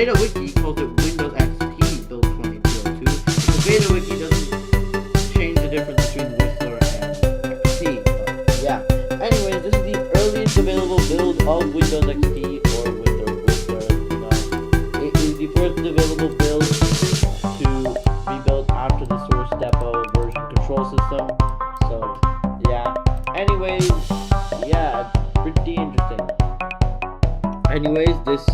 beta wiki calls it Windows XP build 2202. The beta wiki doesn't change the difference between Whistler and XP. But yeah. Anyways, this is the earliest available build of Windows XP or Whistler. It is the first available build to be built after the Source Depot version control system. So yeah. Anyways, yeah, pretty interesting. Anyways, this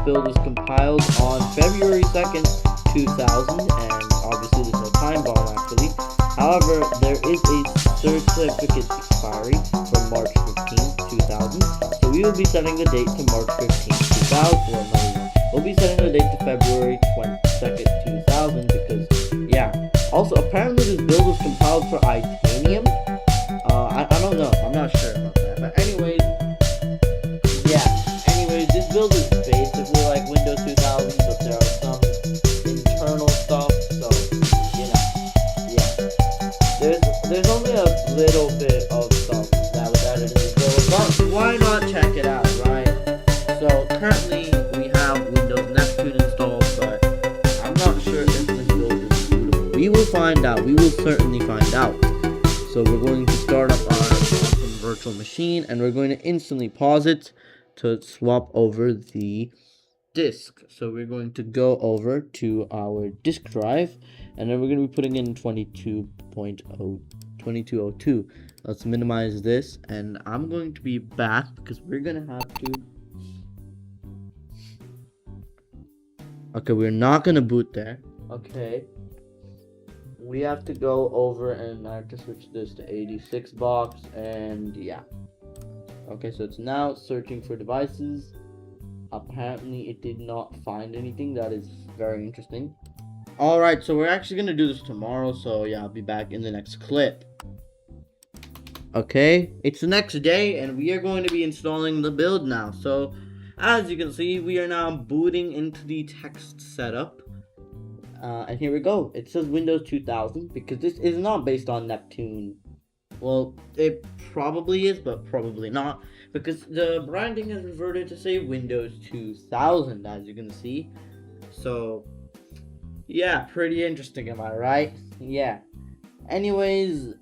build was compiled on February 2nd, 2000, and obviously there's no time bomb actually. However, there is a certificate expiry from March 15th, 2000. So we will be setting the date to March 15th, 2000. Well, no, we'll be setting the date to February 22nd, 2000 because, yeah. Also, apparently this build was compiled for Itanium. I don't know. I'm not sure about that. But anyways, yeah. Anyways, this build is basically like Windows 2000, but there are some internal stuff. So, you know, yeah. There's only a little bit of stuff that was added in this build, but why not check it out, right? So currently we have Windows Neptune installed, but I'm not sure if this build is suitable. We will find out. We will certainly find out. So we're going to start up our awesome virtual machine, and we're going to instantly pause it to swap over the disk. So we're going to go over to our disk drive, and then we're going to be putting in 2202. Let's minimize this, and I'm going to be back because we're going to have to... Okay, we're not going to boot there. Okay. We have to go over and I have to switch this to 86 box, and yeah. Okay, so it's now searching for devices. Apparently it did not find anything. That is very interesting. Alright, so we're actually going to do this tomorrow, so yeah, I'll be back in the next clip. Okay, it's the next day and we are going to be installing the build now. So as you can see, we are now booting into the text setup. And here we go. It says Windows 2000 because this is not based on Neptune. Well, it probably is, but probably not, because the branding has reverted to say Windows 2000, as you can see. So, yeah, pretty interesting, am I right? Yeah. Anyways,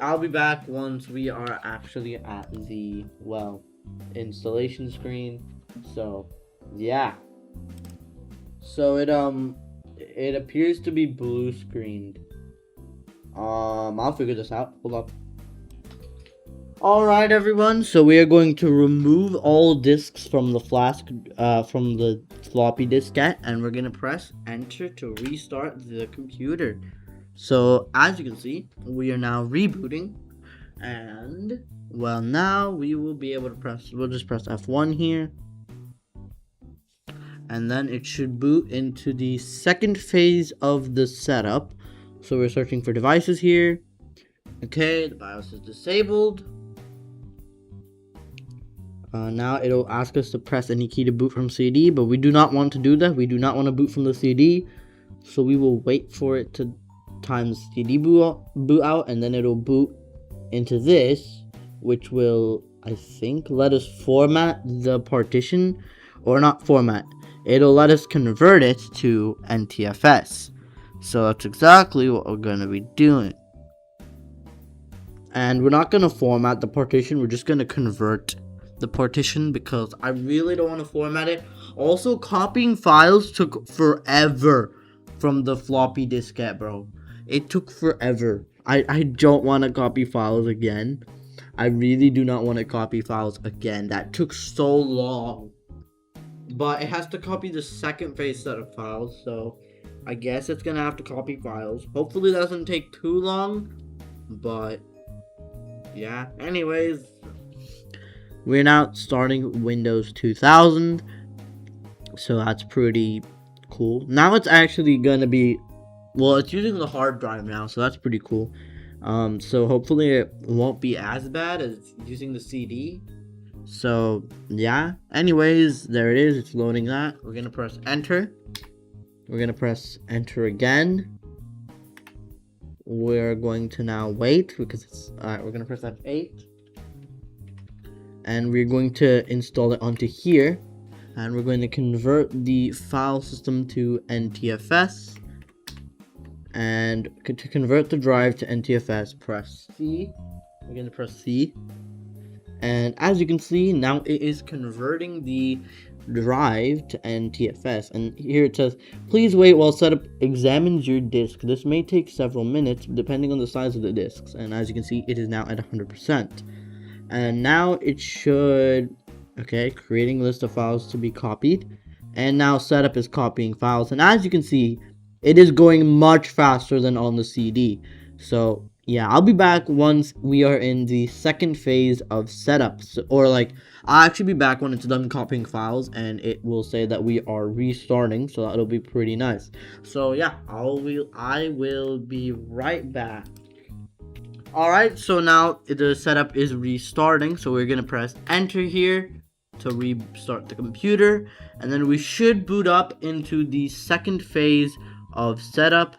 I'll be back once we are actually at the, well, installation screen. So, yeah. So it appears to be blue screened. I'll figure this out. Hold up. Alright everyone, so we are going to remove all disks from the from the floppy diskette, and we're gonna press enter to restart the computer. So as you can see, we are now rebooting, and well, now we will be able to we'll just press F1 here. And then it should boot into the second phase of the setup. So we're searching for devices here. Okay, the BIOS is disabled. Now it'll ask us to press any key to boot from CD, but we do not want to do that. We do not want to boot from the CD. So we will wait for it to times CD boot out, and then it'll boot into this, which will, I think, let us format the partition, or not format. It'll let us convert it to NTFS. So that's exactly what we're going to be doing. And we're not going to format the partition. We're just going to convert the partition because I really don't want to format it. Also, copying files took forever from the floppy diskette, bro. It took forever. I don't want to copy files again. I really do not want to copy files again. That took so long. But it has to copy the second phase set of files, so I guess it's gonna have to copy files. Hopefully that doesn't take too long, but yeah. Anyways, we're now starting Windows 2000, so that's pretty cool. Now it's actually gonna be, well, it's using the hard drive now, so that's pretty cool. So hopefully it won't be as bad as using the CD. So yeah, anyways, there it is. It's loading that. We're gonna press enter. We're gonna press enter again. We're going to now wait because it's alright. We're gonna press F8, and we're going to install it onto here. and we're going to convert the file system to NTFS. And to convert the drive to NTFS, press C. We're going to press C. And as you can see, now it is converting the drive to NTFS. And here it says, please wait while setup examines your disk. This may take several minutes depending on the size of the disks. And as you can see, it is now at 100%. And now it should, okay, creating a list of files to be copied. And now setup is copying files. And as you can see, it is going much faster than on the CD. So yeah, I'll be back once we are in the second phase of setups, or like I'll actually be back when it's done copying files, and it will say that we are restarting, so that'll be pretty nice. So yeah, I will be right back. Alright, so now the setup is restarting, so we're gonna press enter here to restart the computer, and then we should boot up into the second phase of setup.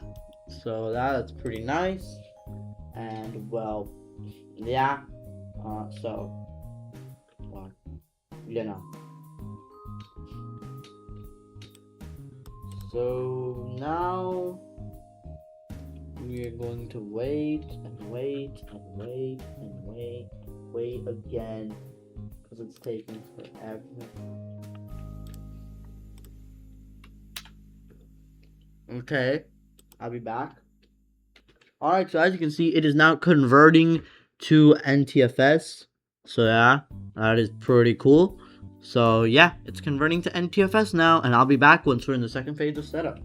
So that's pretty nice. And well, yeah, so well, you know, so now we are going to wait and wait and wait and wait again, because it's taking forever. Okay, I'll be back. Alright, so as you can see, it is now converting to NTFS. So yeah, that is pretty cool. So yeah, it's converting to NTFS now, and I'll be back once we're in the second phase of setup.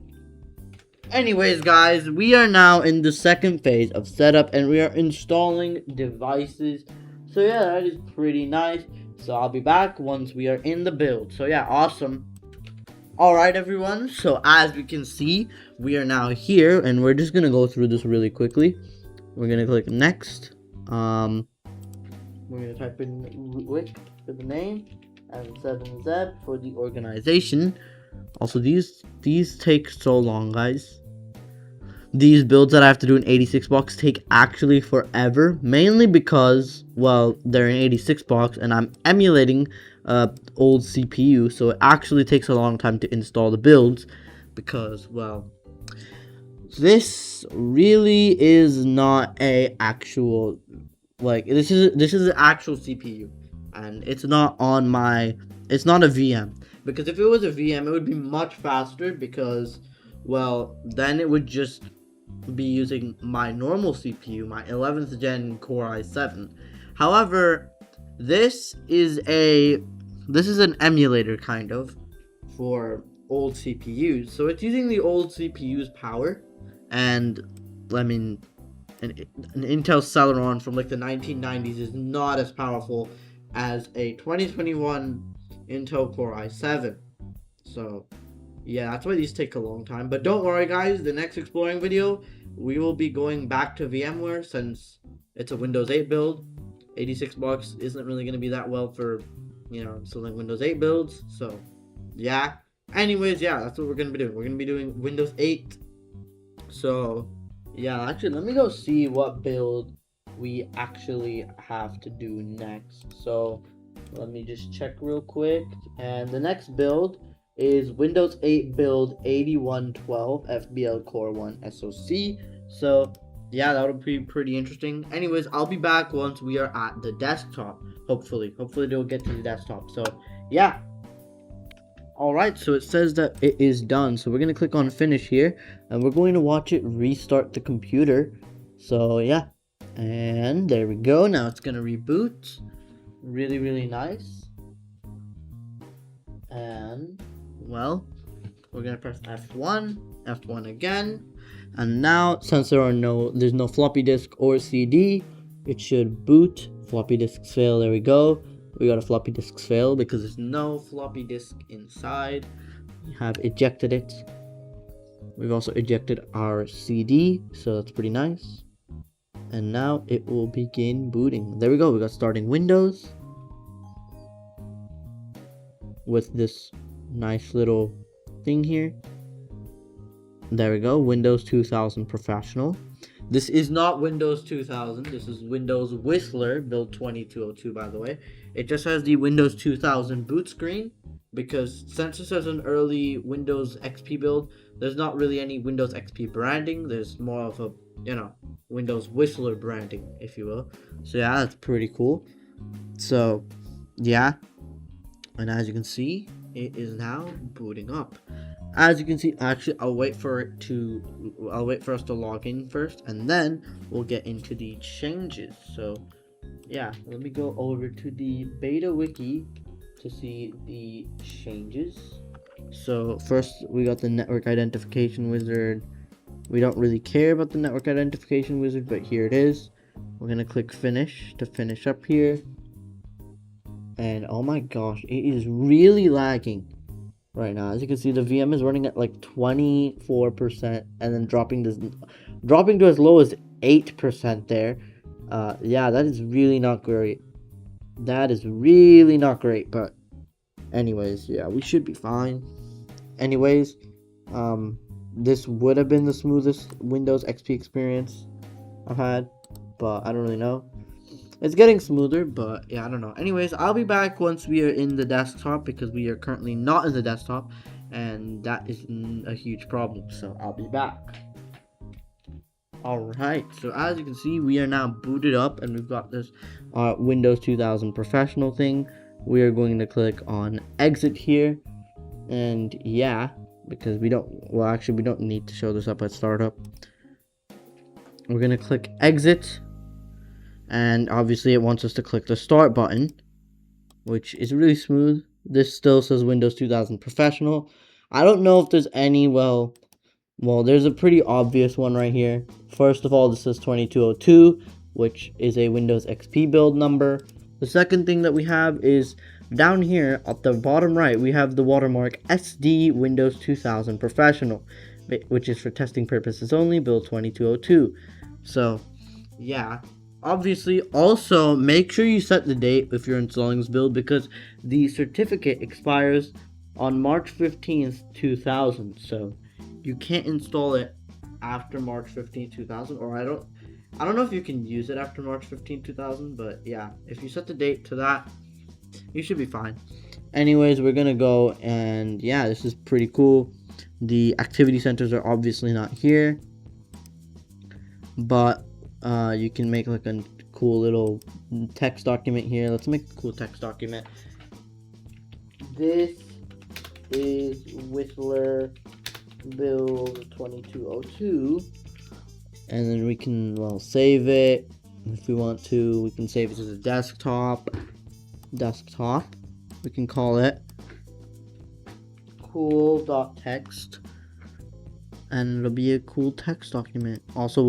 Anyways, guys, we are now in the second phase of setup, and we are installing devices. So yeah, that is pretty nice. So I'll be back once we are in the build. So yeah, awesome. Alright everyone, so as we can see, we are now here, and we're just gonna go through this really quickly. We're gonna click next. We're gonna type in WIC for the name, and 7Z for the organization. Also, these take so long, guys. These builds that I have to do in 86 box take actually forever, mainly because, well, they're in 86 box, and I'm emulating old CPU, so it actually takes a long time to install the builds, because, well, this really is not a actual, like, this is an actual CPU, and it's not on my, it's not a VM, because if it was a VM, it would be much faster, because, well, then it would just be using my normal CPU, my 11th gen Core i7. However, this is an emulator kind of for old CPUs, so it's using the old CPU's power, and I mean, an Intel Celeron from like the 1990s is not as powerful as a 2021 Intel Core i7. So yeah, that's why these take a long time. But don't worry, guys, the next exploring video, we will be going back to VMware, since it's a Windows 8 build. 86 bucks isn't really going to be that well for, you know, installing Windows 8 builds. So yeah, anyways, yeah, that's what we're going to be doing. We're going to be doing Windows 8. So yeah, actually, let me go see what build we actually have to do next. So let me just check real quick. And the next build is Windows 8 build 8112 FBL Core 1 SoC. So yeah, that'll be pretty interesting. Anyways, I'll be back once we are at the desktop. Hopefully they'll get to the desktop. So yeah. Alright, so it says that it is done. So we're going to click on finish here, and we're going to watch it restart the computer. So yeah, and there we go. Now it's going to reboot. Really, really nice. And well, we're going to press F1, F1 again. And now, since there's no floppy disk or CD, it should boot. Floppy disks fail. There we go. We got a floppy disk fail because there's no floppy disk inside. We have ejected it. We've also ejected our CD, so that's pretty nice. And now it will begin booting. There we go. We got starting Windows with this nice little thing here. There we go. Windows 2000 Professional. This is not Windows 2000. This is Windows Whistler build 2202, by the way. It just has the Windows 2000 boot screen, because since this is an early Windows XP build, there's not really any Windows XP branding. There's more of a, Windows Whistler branding, if you will. So yeah, that's pretty cool. So yeah, and as you can see, it is now booting up. As you can see, actually, I'll wait for us to log in first, and then we'll get into the changes. So yeah, let me go over to the beta wiki to see the changes. So first we got the network identification wizard. We don't really care about the network identification wizard, but here it is. We're gonna click finish to finish up here. And oh my gosh, it is really lagging right now. As you can see, the VM is running at like 24% and then dropping to as low as 8% there. Yeah, that is really not great. That is really not great, but anyways, yeah, we should be fine. Anyways, this would have been the smoothest Windows XP experience I've had, but I don't really know. It's getting smoother, but yeah, I don't know. Anyways, I'll be back once we are in the desktop, because we are currently not in the desktop, and that is a huge problem. So I'll be back. Alright, so as you can see, we are now booted up, and we've got this Windows 2000 Professional thing. We are going to click on exit here, and yeah, because we don't need to show this up at startup. We're going to click exit, and obviously it wants us to click the start button, which is really smooth. This still says Windows 2000 Professional. I don't know if there's any, well, there's a pretty obvious one right here. First of all, this says 2202, which is a Windows XP build number. The second thing that we have is down here at the bottom right, we have the watermark SD Windows 2000 Professional, which is for testing purposes only, build 2202. So yeah, obviously also make sure you set the date if you're installing this build, because the certificate expires on March 15th 2000. So you can't install it after March 15th 2000, or I don't know if you can use it after March 15th 2000, but yeah, if you set the date to that, you should be fine. Anyways, we're gonna go, and yeah, this is pretty cool. The activity centers are obviously not here, but you can make like a cool little text document here. Let's make a cool text document. This is Whistler build 2202, and then we can save it if we want to. We can save it as a desktop. We can call it cool.text, and it'll be a cool text document. Also,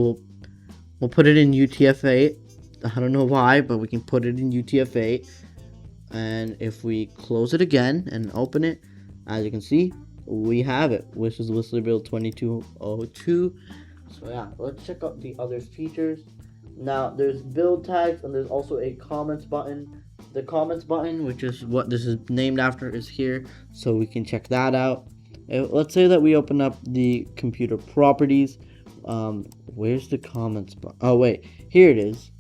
we'll put it in UTF-8. I don't know why, but we can put it in UTF-8. And if we close it again and open it, as you can see, we have it, which is Whistler build 2202. So yeah, let's check out the other features. Now, there's build tags, and there's also a comments button. The comments button, which is what this is named after, is here, so we can check that out. Let's say that we open up the computer properties. Where's the comments button? Oh wait, here it is.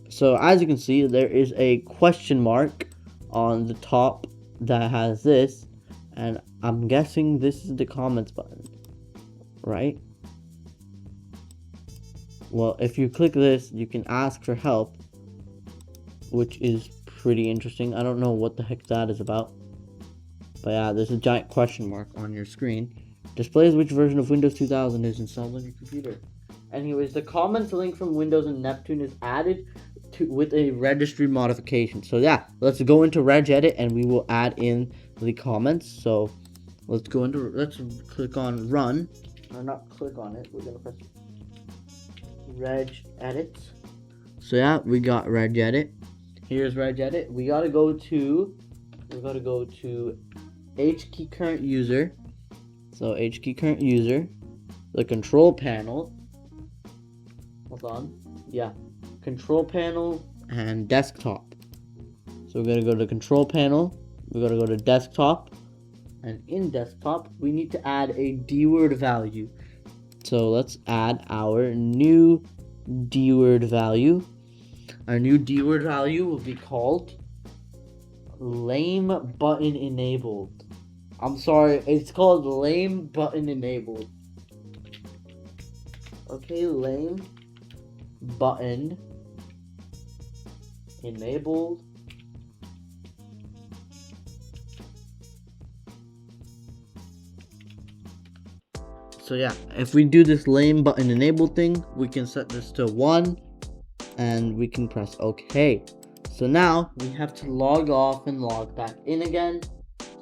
So as you can see, there is a question mark on the top that has this, and I'm guessing this is the comments button, right? Well, if you click this, you can ask for help, which is pretty interesting. I don't know what the heck that is about, but yeah, there's a giant question mark on your screen. Displays which version of Windows 2000 is installed on your computer. Anyways, the comments link from Windows and Neptune is added with a registry modification. So yeah, let's go into regedit and we will add in the comments. So let's click on run, or not click on it, we're gonna press regedit. So yeah, we got regedit. Here's regedit. We gotta go to HKey current user. So HKey current user, the control panel. Hold on. Yeah, control panel and desktop. So we're gonna go to control panel. We're gonna go to desktop, and in desktop we need to add a dword value. So let's add our new dword value. Our new dword value will be called lame button enabled. I'm sorry, it's called lame button enabled. Okay, lame button enabled. So yeah, if we do this lame button enabled thing, we can set this to 1 and we can press OK. So now we have to log off and log back in again.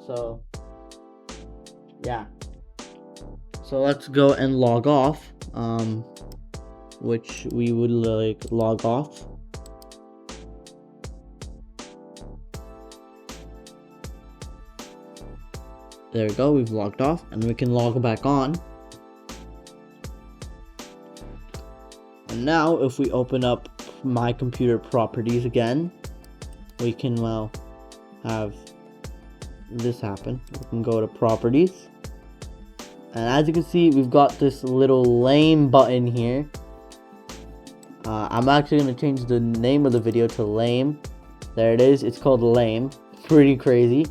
So yeah, so let's go and log off, which we would like log off. There we go, we've logged off, and we can log back on. And now if we open up my computer properties again, we can have this happen. We can go to properties, and as you can see, we've got this little lame button here. I'm actually going to change the name of the video to lame. There it is, it's called lame. Pretty crazy.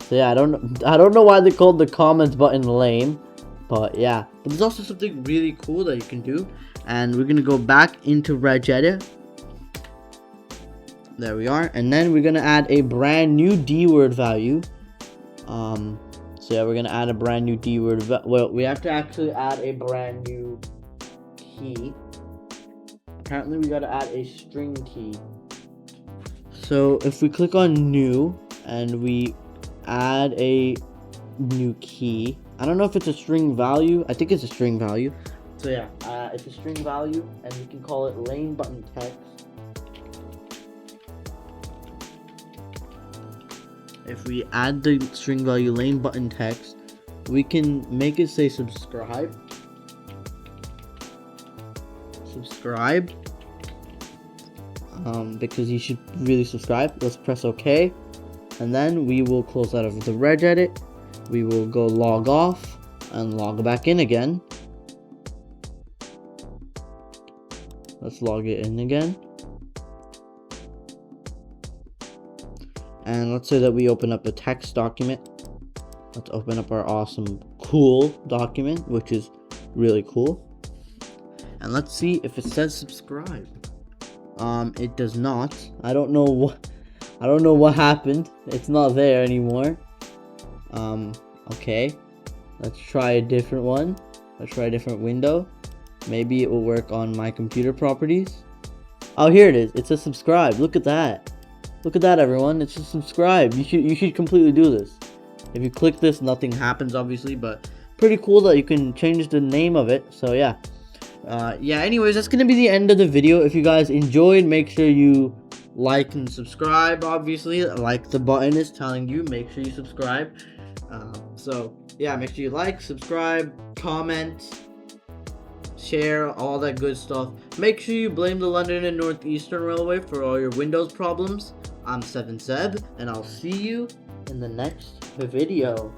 So yeah, I don't know why they called the comments button lame, but yeah. But there's also something really cool that you can do, and we're gonna go back into Regedit. There we are, and then we're gonna add a brand new D-word value. So yeah, we're gonna add a brand new D-word. Well, we have to actually add a brand new key. Apparently, we gotta add a string key. So if we click on new and we add a new key, I don't know if it's a string value. I think it's a string value. So yeah, it's a string value, and we can call it lame button text. If we add the string value lame button text, we can make it say subscribe. Because you should really subscribe. Let's press OK, and then we will close out of the Regedit. We will go log off and log back in again. Let's log it in again. And let's say that we open up a text document. Let's open up our awesome cool document, which is really cool. And let's see if it says subscribe. It does not. I don't know what happened. It's not there anymore. Okay. Let's try a different one. Let's try a different window. Maybe it will work on my computer properties. Oh, here it is. It says subscribe. Look at that. Look at that, everyone. It's just subscribe. You should completely do this. If you click this, nothing happens, obviously, but pretty cool that you can change the name of it. So yeah. Yeah, anyways, that's gonna be the end of the video. If you guys enjoyed, make sure you like and subscribe. Obviously, like the button is telling you, make sure you subscribe. So yeah, make sure you like, subscribe, comment, share, all that good stuff. Make sure you blame the London and Northeastern Railway for all your Windows problems. I'm 7Seb, and I'll see you in the next video.